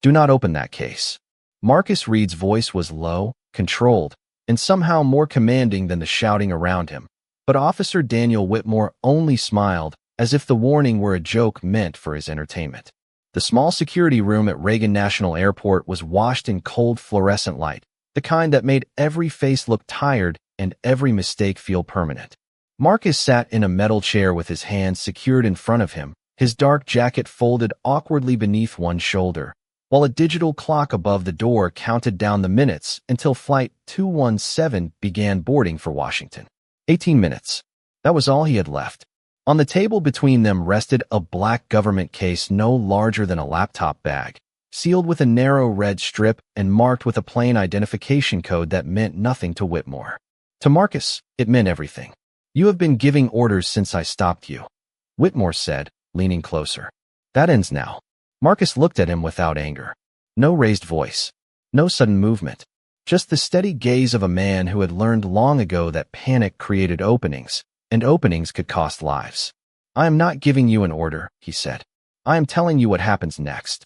Do not open that case. Marcus Reed's voice was low, controlled, and somehow more commanding than the shouting around him. But Officer Daniel Whitmore only smiled, as if the warning were a joke meant for his entertainment. The small security room at Reagan National Airport was washed in cold fluorescent light, the kind that made every face look tired and every mistake feel permanent. Marcus sat in a metal chair with his hands secured in front of him, his dark jacket folded awkwardly beneath one shoulder, while a digital clock above the door counted down the minutes until Flight 217 began boarding for Washington. 18 minutes. That was all he had left. On the table between them rested a black government case no larger than a laptop bag, sealed with a narrow red strip and marked with a plain identification code that meant nothing to Whitmore. To Marcus, it meant everything. "You have been giving orders since I stopped you," Whitmore said, leaning closer. "That ends now." Marcus looked at him without anger. No raised voice. No sudden movement. Just the steady gaze of a man who had learned long ago that panic created openings, and openings could cost lives. "I am not giving you an order," he said. "I am telling you what happens next."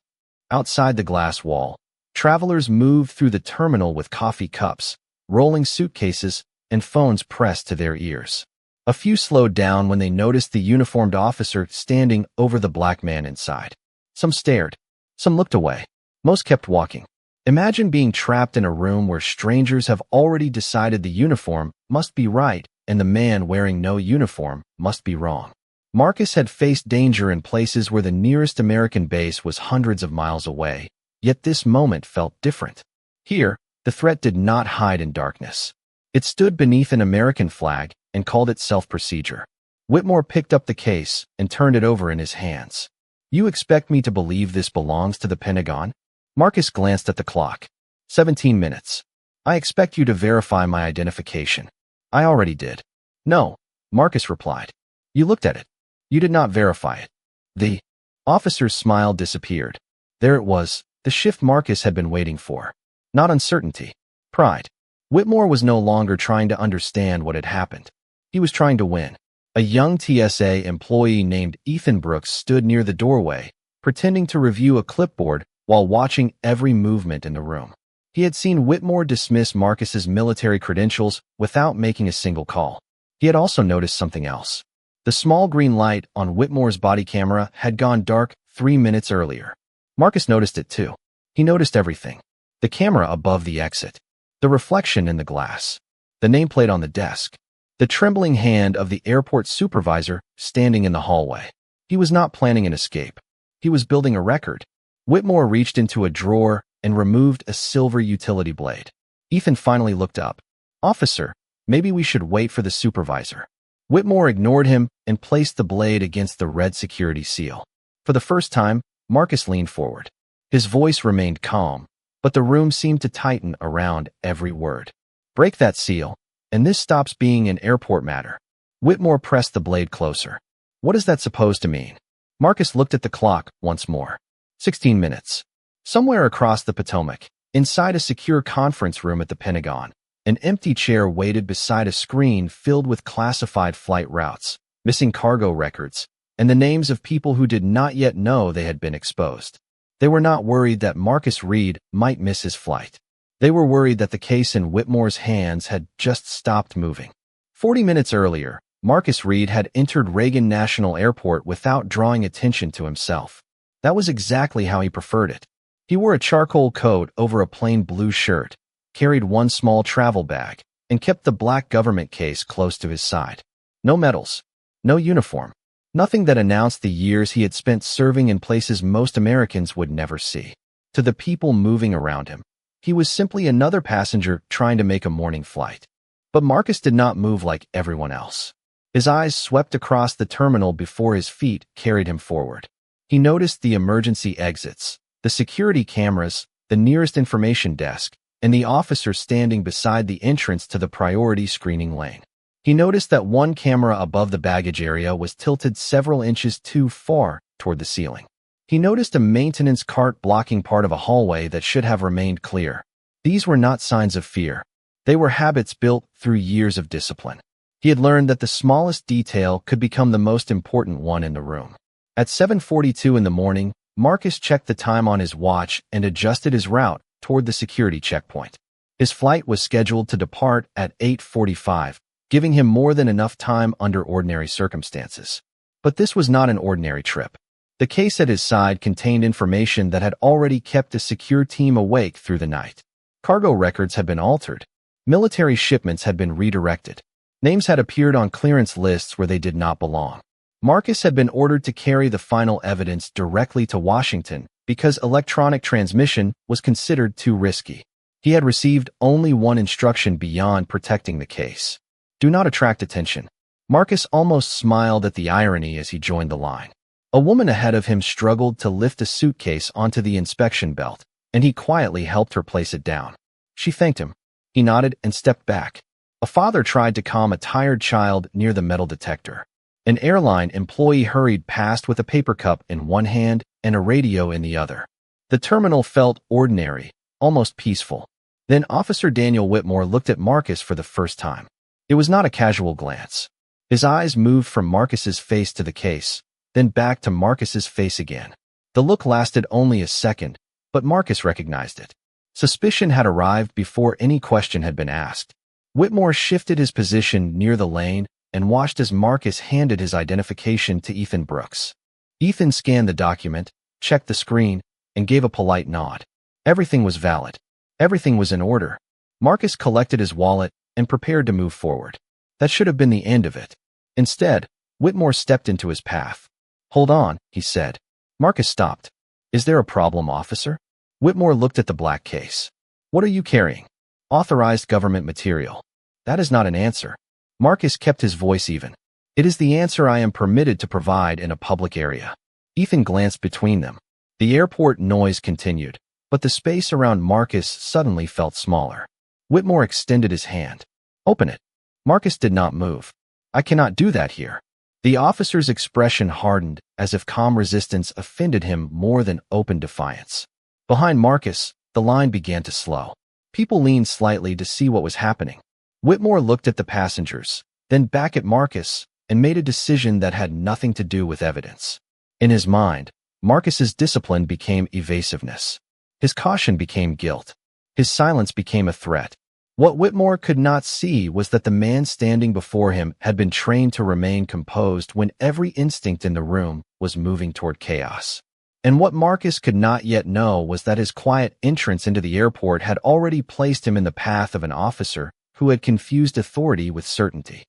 Outside the glass wall, travelers moved through the terminal with coffee cups, rolling suitcases, and phones pressed to their ears. A few slowed down when they noticed the uniformed officer standing over the black man inside. Some stared. Some looked away. Most kept walking. Imagine being trapped in a room where strangers have already decided the uniform must be right and the man wearing no uniform must be wrong. Marcus had faced danger in places where the nearest American base was hundreds of miles away, yet this moment felt different. Here, the threat did not hide in darkness. It stood beneath an American flag and called itself procedure. Whitmore picked up the case and turned it over in his hands. "You expect me to believe this belongs to the Pentagon?" Marcus glanced at the clock. 17 minutes. "I expect you to verify my identification." "I already did." "No," Marcus replied. "You looked at it. You did not verify it." The officer's smile disappeared. There it was, the shift Marcus had been waiting for. Not uncertainty. Pride. Whitmore was no longer trying to understand what had happened. He was trying to win. A young TSA employee named Ethan Brooks stood near the doorway, pretending to review a clipboard while watching every movement in the room. He had seen Whitmore dismiss Marcus's military credentials without making a single call. He had also noticed something else. The small green light on Whitmore's body camera had gone dark 3 minutes earlier. Marcus noticed it too. He noticed everything. The camera above the exit. The reflection in the glass. The nameplate on the desk. The trembling hand of the airport supervisor standing in the hallway. He was not planning an escape. He was building a record. Whitmore reached into a drawer and removed a silver utility blade. Ethan finally looked up. "Officer, maybe we should wait for the supervisor." Whitmore ignored him and placed the blade against the red security seal. For the first time, Marcus leaned forward. His voice remained calm, but the room seemed to tighten around every word. "Break that seal, and this stops being an airport matter." Whitmore pressed the blade closer. "What is that supposed to mean?" Marcus looked at the clock once more. 16 minutes. Somewhere across the Potomac, inside a secure conference room at the Pentagon, an empty chair waited beside a screen filled with classified flight routes, missing cargo records, and the names of people who did not yet know they had been exposed. They were not worried that Marcus Reed might miss his flight. They were worried that the case in Whitmore's hands had just stopped moving. 40 minutes earlier, Marcus Reed had entered Reagan National Airport without drawing attention to himself. That was exactly how he preferred it. He wore a charcoal coat over a plain blue shirt, carried one small travel bag, and kept the black government case close to his side. No medals, no uniform, nothing that announced the years he had spent serving in places most Americans would never see. To the people moving around him, he was simply another passenger trying to make a morning flight. But Marcus did not move like everyone else. His eyes swept across the terminal before his feet carried him forward. He noticed the emergency exits, the security cameras, the nearest information desk, and the officer standing beside the entrance to the priority screening lane. He noticed that one camera above the baggage area was tilted several inches too far toward the ceiling. He noticed a maintenance cart blocking part of a hallway that should have remained clear. These were not signs of fear. They were habits built through years of discipline. He had learned that the smallest detail could become the most important one in the room. At 7:42 in the morning, Marcus checked the time on his watch and adjusted his route toward the security checkpoint. His flight was scheduled to depart at 8:45, giving him more than enough time under ordinary circumstances. But this was not an ordinary trip. The case at his side contained information that had already kept a secure team awake through the night. Cargo records had been altered. Military shipments had been redirected. Names had appeared on clearance lists where they did not belong. Marcus had been ordered to carry the final evidence directly to Washington because electronic transmission was considered too risky. He had received only one instruction beyond protecting the case. Do not attract attention. Marcus almost smiled at the irony as he joined the line. A woman ahead of him struggled to lift a suitcase onto the inspection belt, and he quietly helped her place it down. She thanked him. He nodded and stepped back. A father tried to calm a tired child near the metal detector. An airline employee hurried past with a paper cup in one hand and a radio in the other. The terminal felt ordinary, almost peaceful. Then Officer Daniel Whitmore looked at Marcus for the first time. It was not a casual glance. His eyes moved from Marcus's face to the case, then back to Marcus's face again. The look lasted only a second, but Marcus recognized it. Suspicion had arrived before any question had been asked. Whitmore shifted his position near the lane and watched as Marcus handed his identification to Ethan Brooks. Ethan scanned the document, checked the screen, and gave a polite nod. Everything was valid. Everything was in order. Marcus collected his wallet and prepared to move forward. That should have been the end of it. Instead, Whitmore stepped into his path. "Hold on," he said. Marcus stopped. "Is there a problem, officer?" Whitmore looked at the black case. "What are you carrying?" "Authorized government material." "That is not an answer." Marcus kept his voice even. "It is the answer I am permitted to provide in a public area." Ethan glanced between them. The airport noise continued, but the space around Marcus suddenly felt smaller. Whitmore extended his hand. "Open it." Marcus did not move. "I cannot do that here." The officer's expression hardened, as if calm resistance offended him more than open defiance. Behind Marcus, the line began to slow. People leaned slightly to see what was happening. Whitmore looked at the passengers, then back at Marcus, and made a decision that had nothing to do with evidence. In his mind, Marcus's discipline became evasiveness. His caution became guilt. His silence became a threat. What Whitmore could not see was that the man standing before him had been trained to remain composed when every instinct in the room was moving toward chaos. And what Marcus could not yet know was that his quiet entrance into the airport had already placed him in the path of an officer who had confused authority with certainty.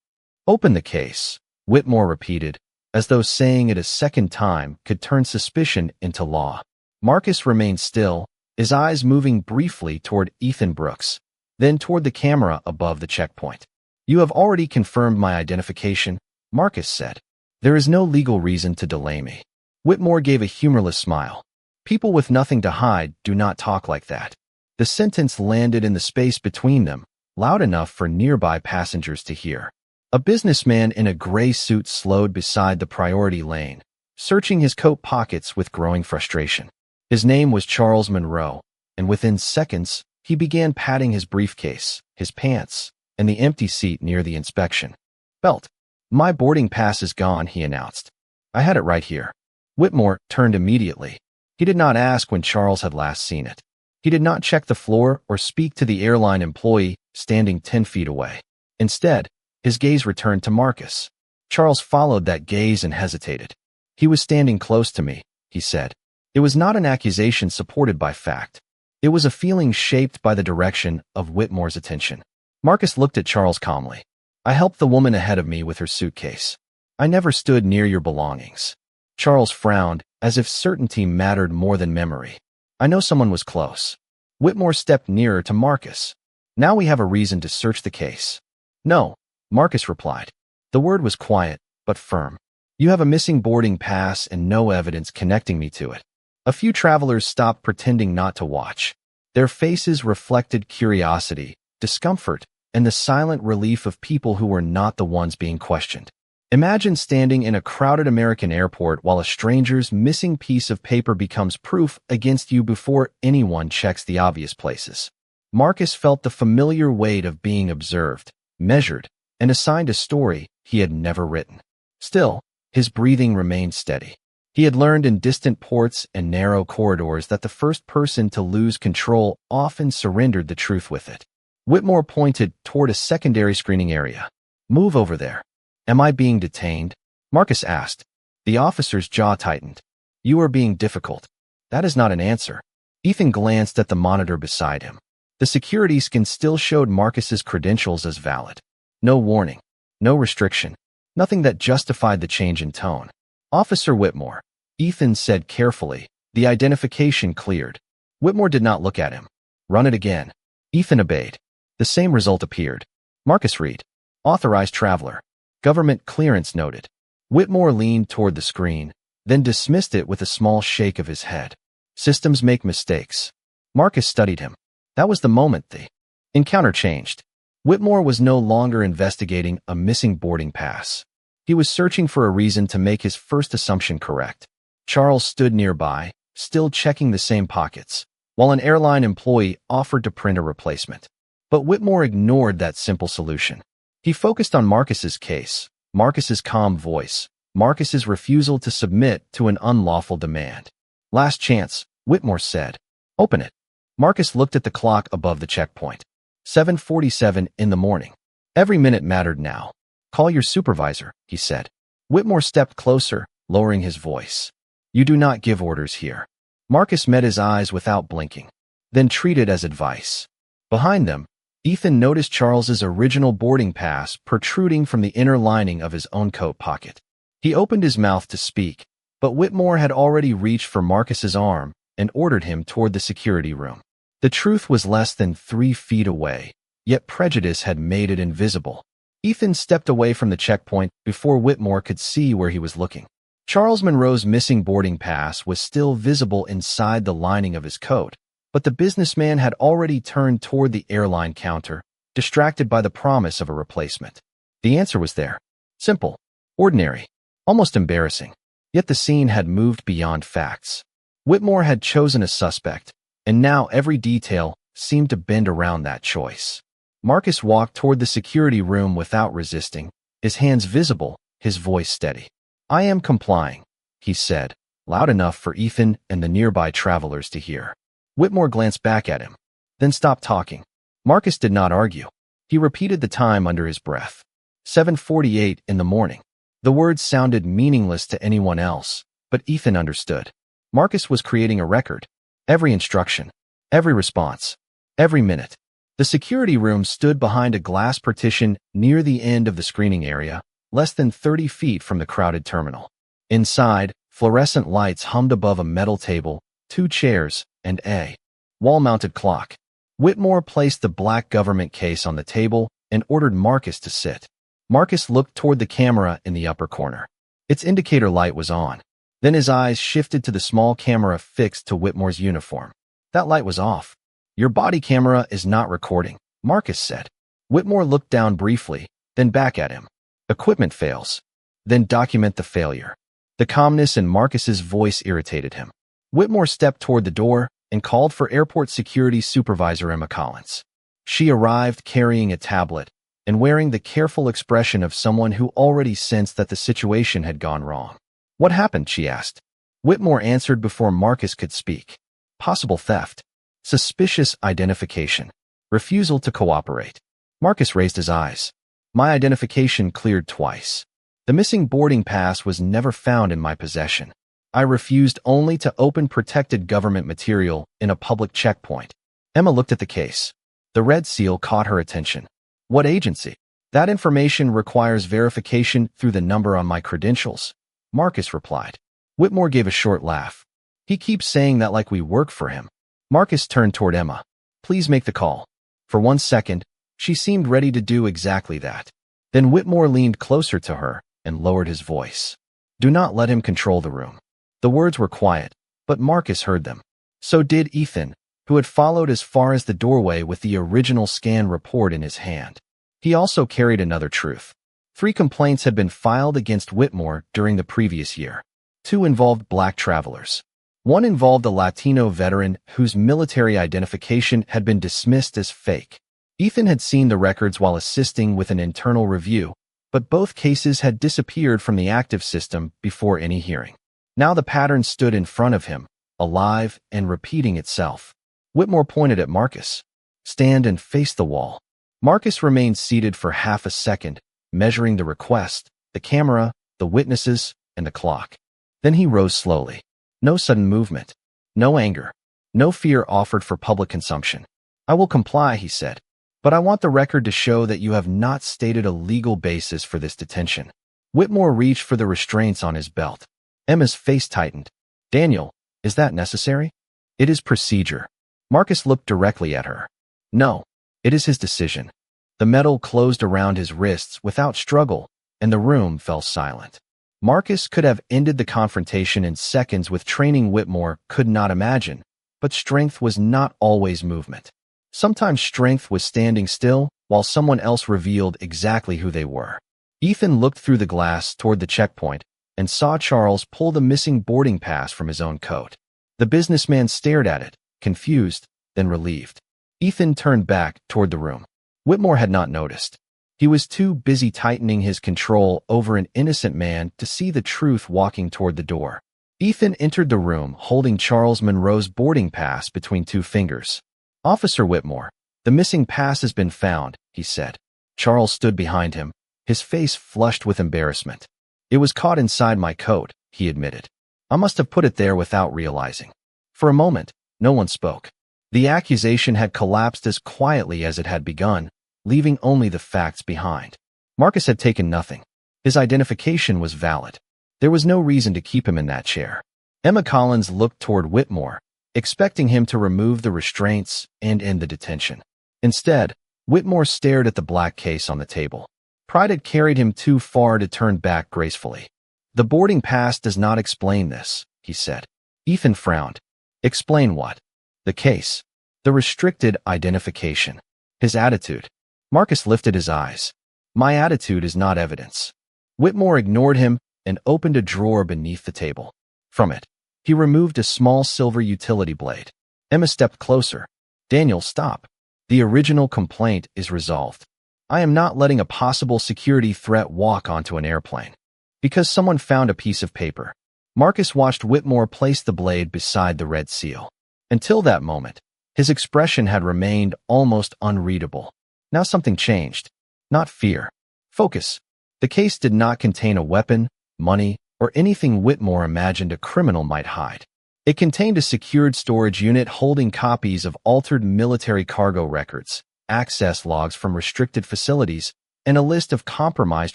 "Open the case," Whitmore repeated, as though saying it a second time could turn suspicion into law. Marcus remained still, his eyes moving briefly toward Ethan Brooks, then toward the camera above the checkpoint. "You have already confirmed my identification," Marcus said. "There is no legal reason to delay me." Whitmore gave a humorless smile. People with nothing to hide do not talk like that. The sentence landed in the space between them, loud enough for nearby passengers to hear. A businessman in a gray suit slowed beside the priority lane, searching his coat pockets with growing frustration. His name was Charles Monroe, and within seconds, he began patting his briefcase, his pants, and the empty seat near the inspection belt. "My boarding pass is gone," he announced. "I had it right here." Whitmore turned immediately. He did not ask when Charles had last seen it. He did not check the floor or speak to the airline employee standing 10 feet away. Instead, his gaze returned to Marcus. Charles followed that gaze and hesitated. "He was standing close to me," he said. It was not an accusation supported by fact. It was a feeling shaped by the direction of Whitmore's attention. Marcus looked at Charles calmly. "I helped the woman ahead of me with her suitcase. I never stood near your belongings." Charles frowned, as if certainty mattered more than memory. "I know someone was close." Whitmore stepped nearer to Marcus. "Now we have a reason to search the case." "No," Marcus replied. The word was quiet, but firm. "You have a missing boarding pass and no evidence connecting me to it." A few travelers stopped pretending not to watch. Their faces reflected curiosity, discomfort, and the silent relief of people who were not the ones being questioned. Imagine standing in a crowded American airport while a stranger's missing piece of paper becomes proof against you before anyone checks the obvious places. Marcus felt the familiar weight of being observed, measured, and assigned a story he had never written. Still, his breathing remained steady. He had learned in distant ports and narrow corridors that the first person to lose control often surrendered the truth with it. Whitmore pointed toward a secondary screening area. "Move over there." "Am I being detained?" Marcus asked. The officer's jaw tightened. "You are being difficult." "That is not an answer." Ethan glanced at the monitor beside him. The security scan still showed Marcus's credentials as valid. No warning, no restriction, nothing that justified the change in tone. "Officer Whitmore," Ethan said carefully. The identification cleared. Whitmore did not look at him. "Run it again." Ethan obeyed. The same result appeared. Marcus Reed, authorized traveler. Government clearance noted. Whitmore leaned toward the screen, then dismissed it with a small shake of his head. Systems make mistakes. Marcus studied him. That was the moment the encounter changed. Whitmore was no longer investigating a missing boarding pass. He was searching for a reason to make his first assumption correct. Charles stood nearby, still checking the same pockets, while an airline employee offered to print a replacement. But Whitmore ignored that simple solution. He focused on Marcus's case, Marcus's calm voice, Marcus's refusal to submit to an unlawful demand. "Last chance," Whitmore said. "Open it." Marcus looked at the clock above the checkpoint. 7:47 in the morning. Every minute mattered now. "Call your supervisor," he said. Whitmore stepped closer, lowering his voice. "You do not give orders here." Marcus met his eyes without blinking, then treated as advice. Behind them, Ethan noticed Charles's original boarding pass protruding from the inner lining of his own coat pocket. He opened his mouth to speak, but Whitmore had already reached for Marcus's arm and ordered him toward the security room. The truth was less than 3 feet away, yet prejudice had made it invisible. Ethan stepped away from the checkpoint before Whitmore could see where he was looking. Charles Monroe's missing boarding pass was still visible inside the lining of his coat, but the businessman had already turned toward the airline counter, distracted by the promise of a replacement. The answer was there. Simple, ordinary, almost embarrassing. Yet the scene had moved beyond facts. Whitmore had chosen a suspect, and now every detail seemed to bend around that choice. Marcus walked toward the security room without resisting, his hands visible, his voice steady. "I am complying," he said, loud enough for Ethan and the nearby travelers to hear. Whitmore glanced back at him, then stopped talking. Marcus did not argue. He repeated the time under his breath. 7:48 in the morning. The words sounded meaningless to anyone else, but Ethan understood. Marcus was creating a record. Every instruction, every response, every minute. The security room stood behind a glass partition near the end of the screening area, less than 30 feet from the crowded terminal. Inside, fluorescent lights hummed above a metal table, 2 chairs, and a wall-mounted clock. Whitmore placed the black government case on the table and ordered Marcus to sit. Marcus looked toward the camera in the upper corner. Its indicator light was on. Then his eyes shifted to the small camera fixed to Whitmore's uniform. That light was off. "Your body camera is not recording," Marcus said. Whitmore looked down briefly, then back at him. "Equipment fails. Then document the failure." The calmness in Marcus's voice irritated him. Whitmore stepped toward the door and called for Airport Security Supervisor Emma Collins. She arrived carrying a tablet and wearing the careful expression of someone who already sensed that the situation had gone wrong. "What happened?" she asked. Whitmore answered before Marcus could speak. "Possible theft. Suspicious identification. Refusal to cooperate." Marcus raised his eyes. "My identification cleared twice. The missing boarding pass was never found in my possession. I refused only to open protected government material in a public checkpoint." Emma looked at the case. The red seal caught her attention. "What agency?" "That information requires verification through the number on my credentials," Marcus replied. Whitmore gave a short laugh. "He keeps saying that like we work for him." Marcus turned toward Emma. "Please make the call." For 1 second, she seemed ready to do exactly that. Then Whitmore leaned closer to her and lowered his voice. "Do not let him control the room." The words were quiet, but Marcus heard them. So did Ethan, who had followed as far as the doorway with the original scan report in his hand. He also carried another truth. 3 complaints had been filed against Whitmore during the previous year. 2 involved black travelers. 1 involved a Latino veteran whose military identification had been dismissed as fake. Ethan had seen the records while assisting with an internal review, but both cases had disappeared from the active system before any hearing. Now the pattern stood in front of him, alive and repeating itself. Whitmore pointed at Marcus. Stand and face the wall. Marcus remained seated for half a second, measuring the request, the camera, the witnesses, and the clock. Then he rose slowly. No sudden movement. No anger. No fear offered for public consumption. I will comply, he said. But I want the record to show that you have not stated a legal basis for this detention. Whitmore reached for the restraints on his belt. Emma's face tightened. Daniel, is that necessary? It is procedure. Marcus looked directly at her. No, it is his decision. The metal closed around his wrists without struggle, and the room fell silent. Marcus could have ended the confrontation in seconds with training Whitmore could not imagine, but strength was not always movement. Sometimes strength was standing still while someone else revealed exactly who they were. Ethan looked through the glass toward the checkpoint and saw Charles pull the missing boarding pass from his own coat. The businessman stared at it, confused, then relieved. Ethan turned back toward the room. Whitmore had not noticed. He was too busy tightening his control over an innocent man to see the truth walking toward the door. Ethan entered the room holding Charles Monroe's boarding pass between two fingers. Officer Whitmore, the missing pass has been found, he said. Charles stood behind him, his face flushed with embarrassment. It was caught inside my coat, he admitted. I must have put it there without realizing. For a moment, no one spoke. The accusation had collapsed as quietly as it had begun, leaving only the facts behind. Marcus had taken nothing. His identification was valid. There was no reason to keep him in that chair. Emma Collins looked toward Whitmore, expecting him to remove the restraints and end the detention. Instead, Whitmore stared at the black case on the table. Pride had carried him too far to turn back gracefully. The boarding pass does not explain this, he said. Ethan frowned. Explain what? The case. The restricted identification. His attitude. Marcus lifted his eyes. My attitude is not evidence. Whitmore ignored him and opened a drawer beneath the table. From it, he removed a small silver utility blade. Emma stepped closer. Daniel, stop. The original complaint is resolved. I am not letting a possible security threat walk onto an airplane. Because someone found a piece of paper. Marcus watched Whitmore place the blade beside the red seal. Until that moment, his expression had remained almost unreadable. Now something changed. Not fear. Focus. The case did not contain a weapon, money, or anything Whitmore imagined a criminal might hide. It contained a secured storage unit holding copies of altered military cargo records, access logs from restricted facilities, and a list of compromised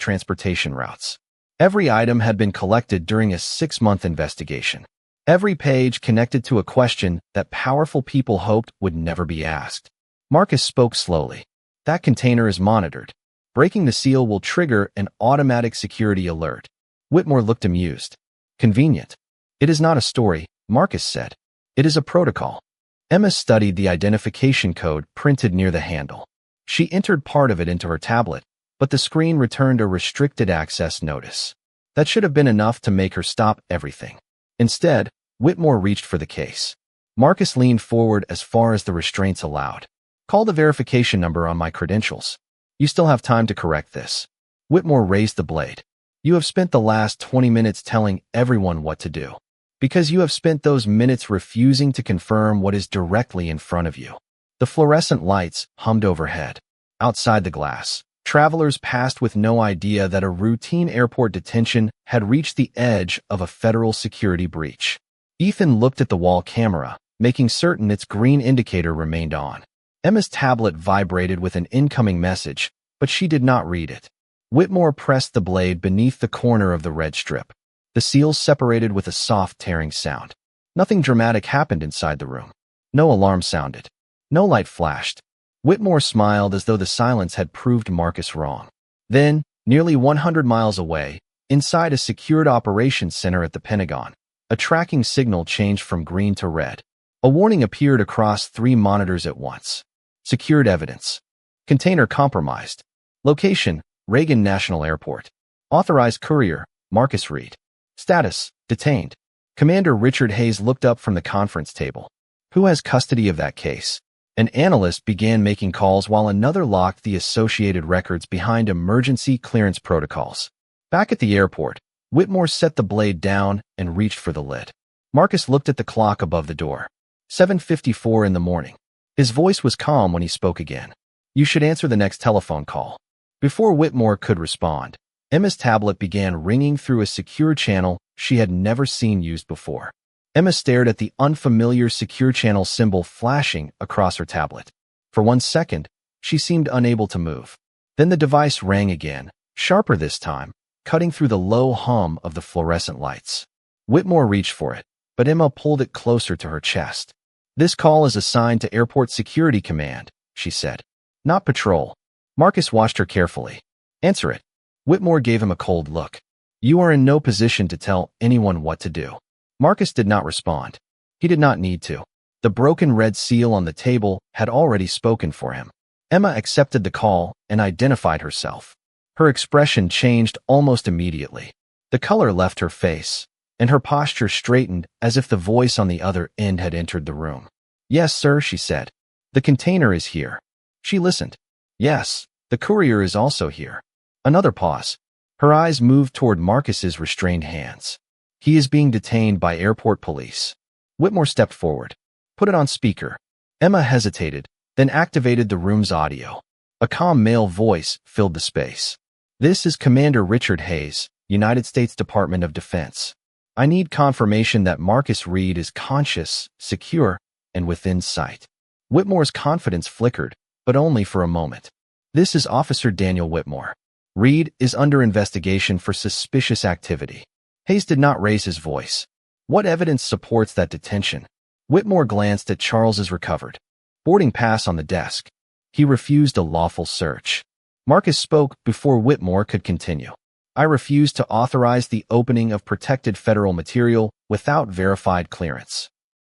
transportation routes. Every item had been collected during a 6-month investigation. Every page connected to a question that powerful people hoped would never be asked. Marcus spoke slowly. That container is monitored. Breaking the seal will trigger an automatic security alert. Whitmore looked amused. Convenient. It is not a story, Marcus said. It is a protocol. Emma studied the identification code printed near the handle. She entered part of it into her tablet, but the screen returned a restricted access notice. That should have been enough to make her stop everything. Instead, Whitmore reached for the case. Marcus leaned forward as far as the restraints allowed. Call the verification number on my credentials. You still have time to correct this. Whitmore raised the blade. You have spent the last 20 minutes telling everyone what to do. Because you have spent those minutes refusing to confirm what is directly in front of you. The fluorescent lights hummed overhead. Outside the glass, travelers passed with no idea that a routine airport detention had reached the edge of a federal security breach. Ethan looked at the wall camera, making certain its green indicator remained on. Emma's tablet vibrated with an incoming message, but she did not read it. Whitmore pressed the blade beneath the corner of the red strip. The seals separated with a soft tearing sound. Nothing dramatic happened inside the room. No alarm sounded. No light flashed. Whitmore smiled as though the silence had proved Marcus wrong. Then, nearly 100 miles away, inside a secured operations center at the Pentagon, a tracking signal changed from green to red. A warning appeared across 3 monitors at once. Secured evidence. Container compromised. Location, Reagan National Airport. Authorized courier, Marcus Reed. Status, detained. Commander Richard Hayes looked up from the conference table. Who has custody of that case? An analyst began making calls while another locked the associated records behind emergency clearance protocols. Back at the airport, Whitmore set the blade down and reached for the lid. Marcus looked at the clock above the door. 7:54 in the morning. His voice was calm when he spoke again. You should answer the next telephone call. Before Whitmore could respond, Emma's tablet began ringing through a secure channel she had never seen used before. Emma stared at the unfamiliar secure channel symbol flashing across her tablet. For 1 second, she seemed unable to move. Then the device rang again, sharper this time, cutting through the low hum of the fluorescent lights. Whitmore reached for it, but Emma pulled it closer to her chest. This call is assigned to Airport Security Command, she said. Not patrol. Marcus watched her carefully. Answer it. Whitmore gave him a cold look. You are in no position to tell anyone what to do. Marcus did not respond. He did not need to. The broken red seal on the table had already spoken for him. Emma accepted the call and identified herself. Her expression changed almost immediately. The color left her face, and her posture straightened as if the voice on the other end had entered the room. Yes, sir, she said. The container is here. She listened. Yes, the courier is also here. Another pause. Her eyes moved toward Marcus's restrained hands. He is being detained by airport police. Whitmore stepped forward. Put it on speaker. Emma hesitated, then activated the room's audio. A calm male voice filled the space. This is Commander Richard Hayes, United States Department of Defense. I need confirmation that Marcus Reed is conscious, secure, and within sight. Whitmore's confidence flickered, but only for a moment. This is Officer Daniel Whitmore. Reed is under investigation for suspicious activity. Hayes did not raise his voice. What evidence supports that detention? Whitmore glanced at Charles's recovered boarding pass on the desk. He refused a lawful search. Marcus spoke before Whitmore could continue. I refuse to authorize the opening of protected federal material without verified clearance.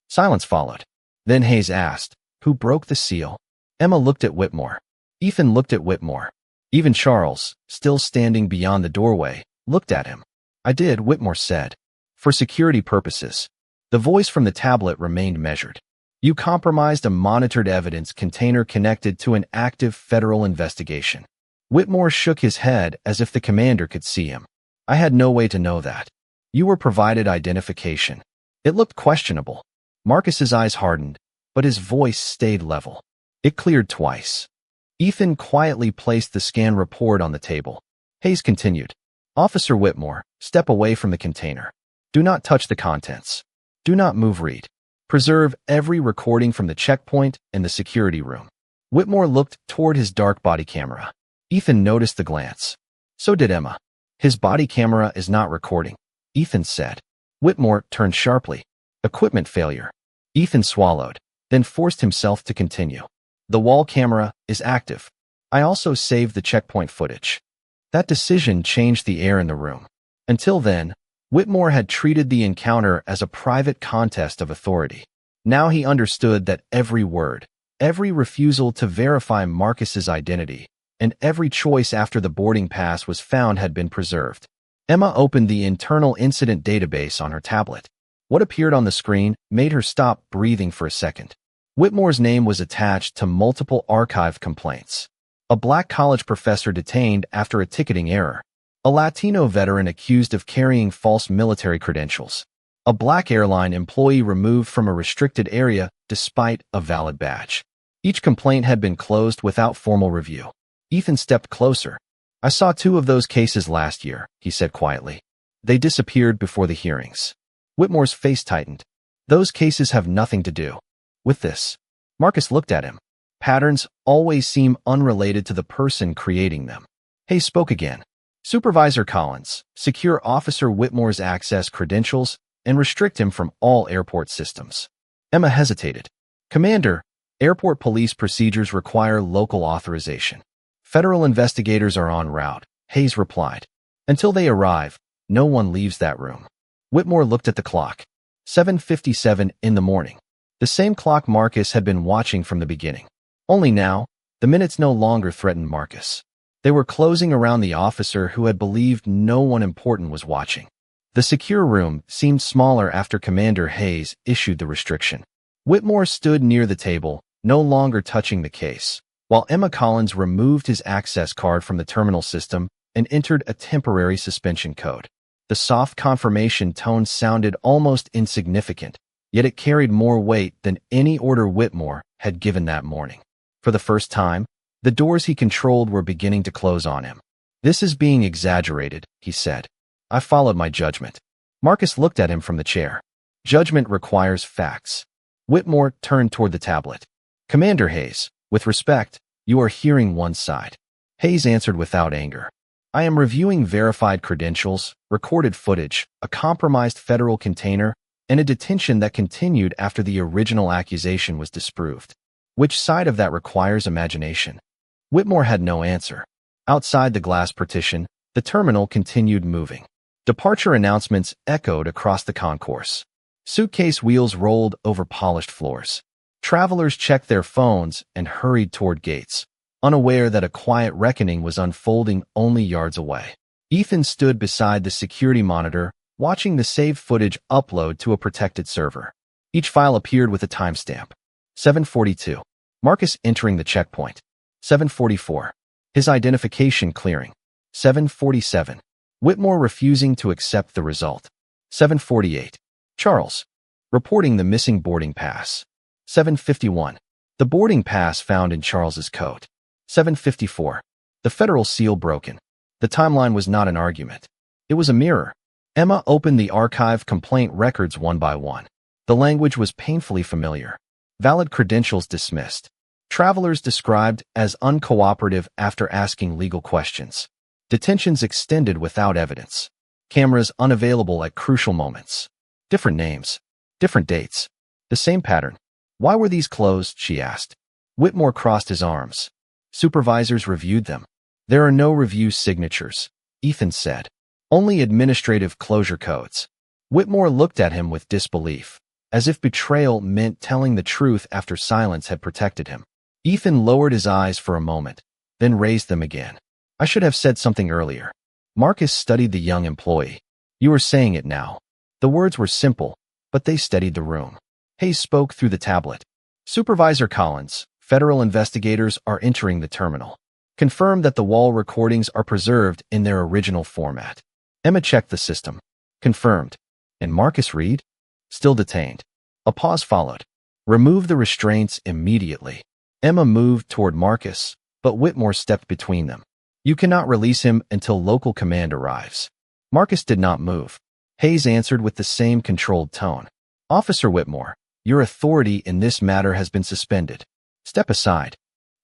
Silence followed. Then Hayes asked, who broke the seal? Emma looked at Whitmore. Ethan looked at Whitmore. Even Charles, still standing beyond the doorway, looked at him. I did, Whitmore said. For security purposes. The voice from the tablet remained measured. You compromised a monitored evidence container connected to an active federal investigation. Whitmore shook his head as if the commander could see him. I had no way to know that. You were provided identification. It looked questionable. Marcus's eyes hardened, but his voice stayed level. It cleared twice. Ethan quietly placed the scan report on the table. Hayes continued. Officer Whitmore, step away from the container. Do not touch the contents. Do not move Reed. Preserve every recording from the checkpoint and the security room. Whitmore looked toward his dark body camera. Ethan noticed the glance. So did Emma. His body camera is not recording, Ethan said. Whitmore turned sharply. Equipment failure. Ethan swallowed, then forced himself to continue. The wall camera is active. I also saved the checkpoint footage. That decision changed the air in the room. Until then, Whitmore had treated the encounter as a private contest of authority. Now he understood that every word, every refusal to verify Marcus's identity, and every choice after the boarding pass was found had been preserved. Emma opened the internal incident database on her tablet. What appeared on the screen made her stop breathing for a second. Whitmore's name was attached to multiple archived complaints. A black college professor detained after a ticketing error. A Latino veteran accused of carrying false military credentials. A black airline employee removed from a restricted area despite a valid badge. Each complaint had been closed without formal review. Ethan stepped closer. I saw 2 of those cases last year, he said quietly. They disappeared before the hearings. Whitmore's face tightened. Those cases have nothing to do with this. Marcus looked at him. Patterns always seem unrelated to the person creating them. Hayes spoke again. Supervisor Collins, secure Officer Whitmore's access credentials and restrict him from all airport systems. Emma hesitated. Commander, airport police procedures require local authorization. Federal investigators are en route, Hayes replied. Until they arrive, no one leaves that room. Whitmore looked at the clock. 7:57 in the morning. The same clock Marcus had been watching from the beginning. Only now, the minutes no longer threatened Marcus. They were closing around the officer who had believed no one important was watching. The secure room seemed smaller after Commander Hayes issued the restriction. Whitmore stood near the table, no longer touching the case, while Emma Collins removed his access card from the terminal system and entered a temporary suspension code. The soft confirmation tone sounded almost insignificant, yet it carried more weight than any order Whitmore had given that morning. For the first time, the doors he controlled were beginning to close on him. "This is being exaggerated," he said. "I followed my judgment." Marcus looked at him from the chair. "Judgment requires facts." Whitmore turned toward the tablet. "Commander Hayes, with respect, you are hearing one side." Hayes answered without anger. "I am reviewing verified credentials, recorded footage, a compromised federal container, and a detention that continued after the original accusation was disproved. Which side of that requires imagination?" Whitmore had no answer. Outside the glass partition, the terminal continued moving. Departure announcements echoed across the concourse. Suitcase wheels rolled over polished floors. Travelers checked their phones and hurried toward gates, unaware that a quiet reckoning was unfolding only yards away. Ethan stood beside the security monitor, watching the saved footage upload to a protected server. Each file appeared with a timestamp. 7:42. Marcus entering the checkpoint. 7:44. His identification clearing. 7:47. Whitmore refusing to accept the result. 7:48. Charles reporting the missing boarding pass. 7:51. The boarding pass found in Charles's coat. 7:54. The federal seal broken. The timeline was not an argument. It was a mirror. Emma opened the archive complaint records one by one. The language was painfully familiar. Valid credentials dismissed. Travelers described as uncooperative after asking legal questions. Detentions extended without evidence. Cameras unavailable at crucial moments. Different names. Different dates. The same pattern. "Why were these closed?" she asked. Whitmore crossed his arms. "Supervisors reviewed them." "There are no review signatures," Ethan said. "Only administrative closure codes." Whitmore looked at him with disbelief, as if betrayal meant telling the truth after silence had protected him. Ethan lowered his eyes for a moment, then raised them again. "I should have said something earlier." Marcus studied the young employee. "You are saying it now." The words were simple, but they steadied the room. Hayes spoke through the tablet. "Supervisor Collins, federal investigators are entering the terminal. Confirm that the wall recordings are preserved in their original format." Emma checked the system. "Confirmed." "And Marcus Reed?" "Still detained." A pause followed. "Remove the restraints immediately." Emma moved toward Marcus, but Whitmore stepped between them. "You cannot release him until local command arrives." Marcus did not move. Hayes answered with the same controlled tone. "Officer Whitmore, your authority in this matter has been suspended. Step aside."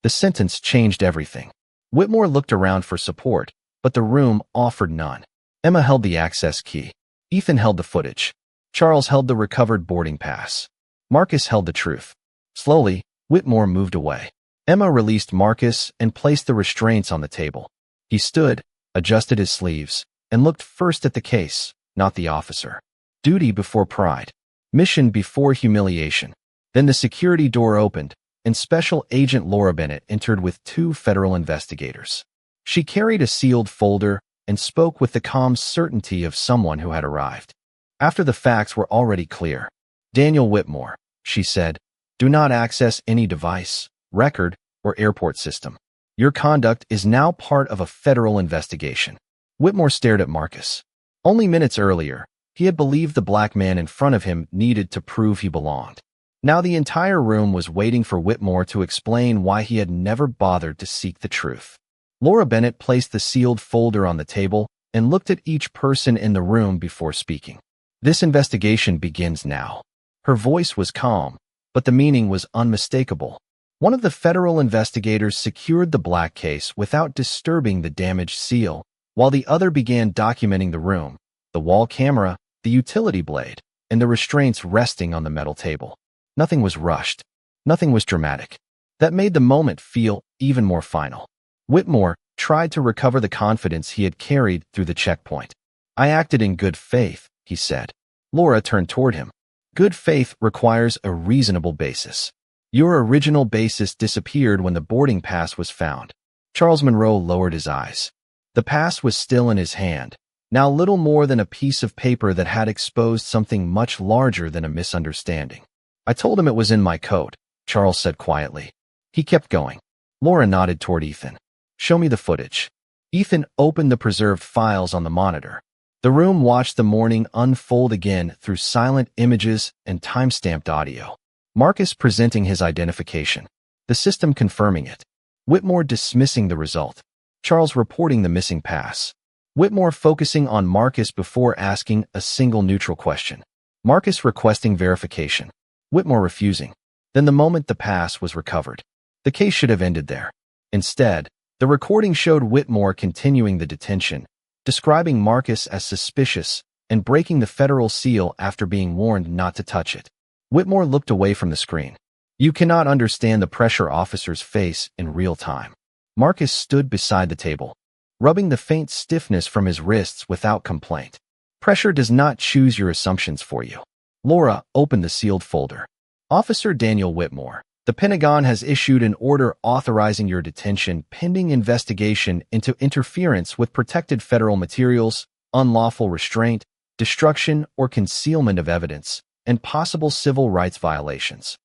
The sentence changed everything. Whitmore looked around for support, but the room offered none. Emma held the access key. Ethan held the footage. Charles held the recovered boarding pass. Marcus held the truth. Slowly, Whitmore moved away. Emma released Marcus and placed the restraints on the table. He stood, adjusted his sleeves, and looked first at the case, not the officer. Duty before pride. Mission before humiliation. Then the security door opened, and Special Agent Laura Bennett entered with 2 federal investigators. She carried a sealed folder and spoke with the calm certainty of someone who had arrived. After the facts were already clear. "Daniel Whitmore," she said, "do not access any device, record, or airport system. Your conduct is now part of a federal investigation." Whitmore stared at Marcus. Only minutes earlier, he had believed the black man in front of him needed to prove he belonged. Now the entire room was waiting for Whitmore to explain why he had never bothered to seek the truth. Laura Bennett placed the sealed folder on the table and looked at each person in the room before speaking. "This investigation begins now." Her voice was calm, but the meaning was unmistakable. One of the federal investigators secured the black case without disturbing the damaged seal, while the other began documenting the room, the wall camera, the utility blade, and the restraints resting on the metal table. Nothing was rushed. Nothing was dramatic. That made the moment feel even more final. Whitmore tried to recover the confidence he had carried through the checkpoint. "I acted in good faith," he said. Laura turned toward him. "Good faith requires a reasonable basis. Your original basis disappeared when the boarding pass was found." Charles Monroe lowered his eyes. The pass was still in his hand, now little more than a piece of paper that had exposed something much larger than a misunderstanding. "I told him it was in my coat," Charles said quietly. He kept going. Laura nodded toward Ethan. "Show me the footage." Ethan opened the preserved files on the monitor. The room watched the morning unfold again through silent images and time-stamped audio. Marcus presenting his identification, the system confirming it. Whitmore dismissing the result. Charles reporting the missing pass. Whitmore focusing on Marcus before asking a single neutral question. Marcus requesting verification. Whitmore refusing. Then the moment the pass was recovered, the case should have ended there. Instead, the recording showed Whitmore continuing the detention, describing Marcus as suspicious and breaking the federal seal after being warned not to touch it. Whitmore looked away from the screen. You cannot understand the pressure officer's face in real time. Marcus stood beside the table, rubbing the faint stiffness from his wrists without complaint. Pressure does not choose your assumptions for you. Laura opened the sealed folder. Officer Daniel Whitmore, the Pentagon has issued an order authorizing your detention pending investigation into interference with protected federal materials, unlawful restraint, destruction or concealment of evidence, and possible civil rights violations.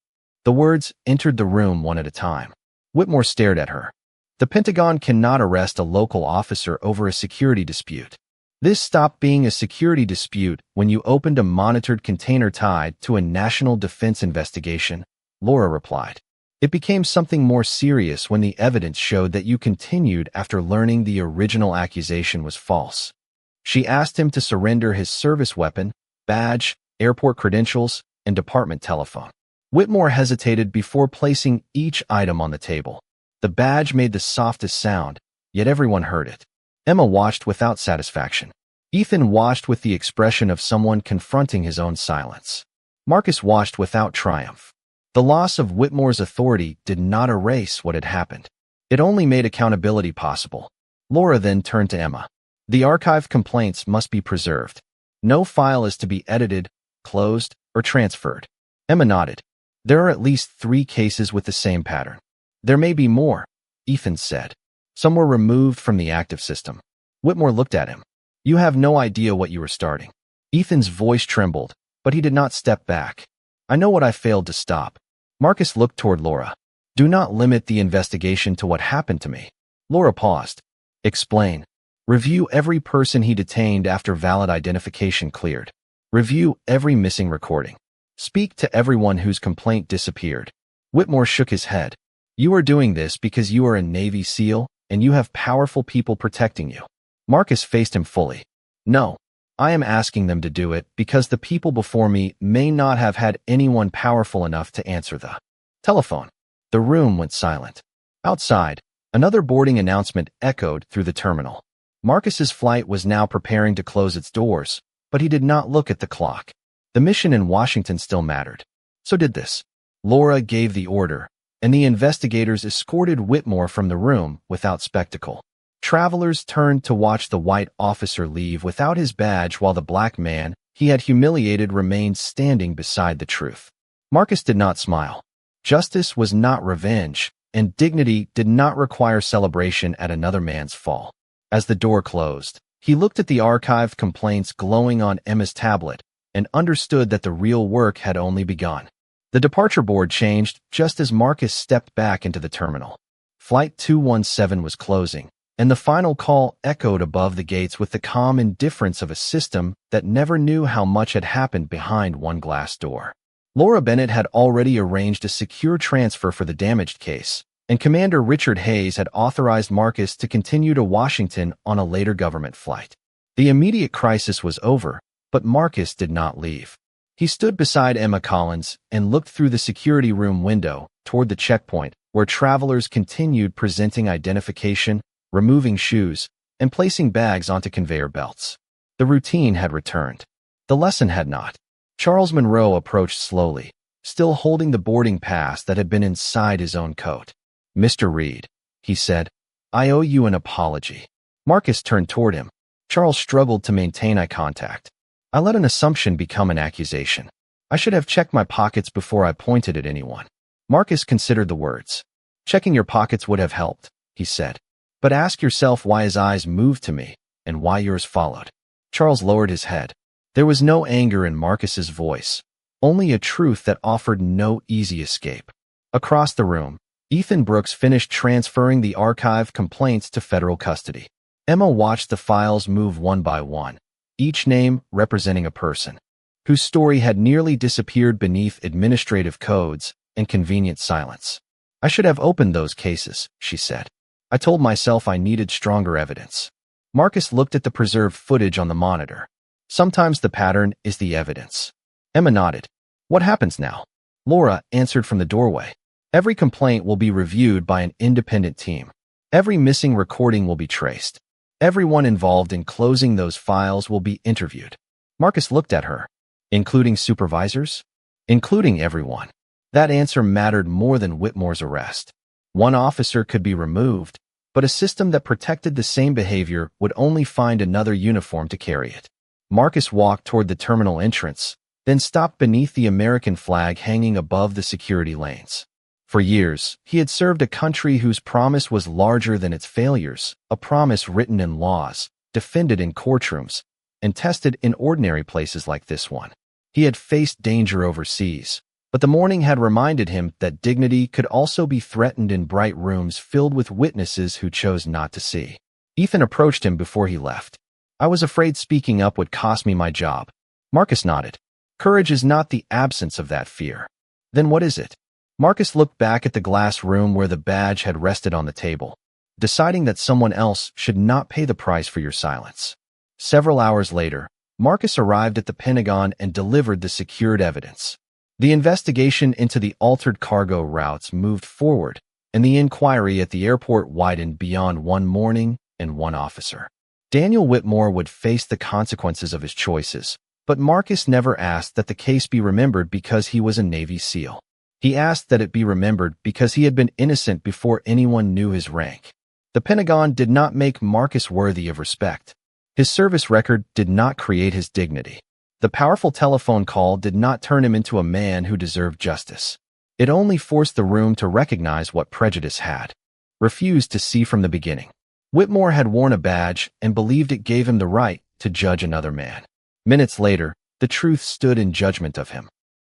The words entered the room one at a time. Whitmore stared at her. The Pentagon cannot arrest a local officer over a security dispute. This stopped being a security dispute when you opened a monitored container tied to a national defense investigation, Laura replied. It became something more serious when the evidence showed that you continued after learning the original accusation was false. She asked him to surrender his service weapon, badge, airport credentials, and department telephone. Whitmore hesitated before placing each item on the table. The badge made the softest sound, yet everyone heard it. Emma watched without satisfaction. Ethan watched with the expression of someone confronting his own silence. Marcus watched without triumph. The loss of Whitmore's authority did not erase what had happened. It only made accountability possible. Laura then turned to Emma. The archived complaints must be preserved. No file is to be edited, closed, or transferred. Emma nodded. There are at least 3 cases with the same pattern. There may be more, Ethan said. Some were removed from the active system. Whitmore looked at him. You have no idea what you were starting. Ethan's voice trembled, but he did not step back. I know what I failed to stop. Marcus looked toward Laura. Do not limit the investigation to what happened to me. Laura paused. Explain. Review every person he detained after valid identification cleared. Review every missing recording. Speak to everyone whose complaint disappeared. Whitmore shook his head. You are doing this because you are a Navy SEAL and you have powerful people protecting you. Marcus faced him fully. No, I am asking them to do it because the people before me may not have had anyone powerful enough to answer the telephone. The room went silent. Outside, another boarding announcement echoed through the terminal. Marcus's flight was now preparing to close its doors, but he did not look at the clock. The mission in Washington still mattered. So did this. Laura gave the order, and the investigators escorted Whitmore from the room without spectacle. Travelers turned to watch the white officer leave without his badge while the black man he had humiliated remained standing beside the truth. Marcus did not smile. Justice was not revenge, and dignity did not require celebration at another man's fall. As the door closed, he looked at the archived complaints glowing on Emma's tablet and understood that the real work had only begun. The departure board changed just as Marcus stepped back into the terminal. Flight 217 was closing, and the final call echoed above the gates with the calm indifference of a system that never knew how much had happened behind one glass door. Laura Bennett had already arranged a secure transfer for the damaged case, and Commander Richard Hayes had authorized Marcus to continue to Washington on a later government flight. The immediate crisis was over, but Marcus did not leave. He stood beside Emma Collins and looked through the security room window toward the checkpoint, where travelers continued presenting identification, removing shoes, and placing bags onto conveyor belts. The routine had returned. The lesson had not. Charles Monroe approached slowly, still holding the boarding pass that had been inside his own coat. Mr. Reed, he said, I owe you an apology. Marcus turned toward him. Charles struggled to maintain eye contact. I let an assumption become an accusation. I should have checked my pockets before I pointed at anyone. Marcus considered the words. Checking your pockets would have helped, he said. But ask yourself why his eyes moved to me and why yours followed. Charles lowered his head. There was no anger in Marcus's voice, only a truth that offered no easy escape. Across the room, Ethan Brooks finished transferring the archived complaints to federal custody. Emma watched the files move one by one, each name representing a person whose story had nearly disappeared beneath administrative codes and convenient silence. I should have opened those cases, she said. I told myself I needed stronger evidence. Marcus looked at the preserved footage on the monitor. Sometimes the pattern is the evidence. Emma nodded. What happens now? Laura answered from the doorway. Every complaint will be reviewed by an independent team. Every missing recording will be traced. Everyone involved in closing those files will be interviewed. Marcus looked at her. Including supervisors? Including everyone. That answer mattered more than Whitmore's arrest. One officer could be removed, but a system that protected the same behavior would only find another uniform to carry it. Marcus walked toward the terminal entrance, then stopped beneath the American flag hanging above the security lanes. For years, he had served a country whose promise was larger than its failures, a promise written in laws, defended in courtrooms, and tested in ordinary places like this one. He had faced danger overseas, but the morning had reminded him that dignity could also be threatened in bright rooms filled with witnesses who chose not to see. Ethan approached him before he left. I was afraid speaking up would cost me my job. Marcus nodded. Courage is not the absence of that fear. Then what is it? Marcus looked back at the glass room where the badge had rested on the table, deciding that someone else should not pay the price for your silence. Several hours later, Marcus arrived at the Pentagon and delivered the secured evidence. The investigation into the altered cargo routes moved forward, and the inquiry at the airport widened beyond one morning and one officer. Daniel Whitmore would face the consequences of his choices, but Marcus never asked that the case be remembered because he was a Navy SEAL. He asked that it be remembered because he had been innocent before anyone knew his rank. The Pentagon did not make Marcus worthy of respect. His service record did not create his dignity. The powerful telephone call did not turn him into a man who deserved justice. It only forced the room to recognize what prejudice had refused to see from the beginning. Whitmore had worn a badge and believed it gave him the right to judge another man. Minutes later, the truth stood in judgment of him.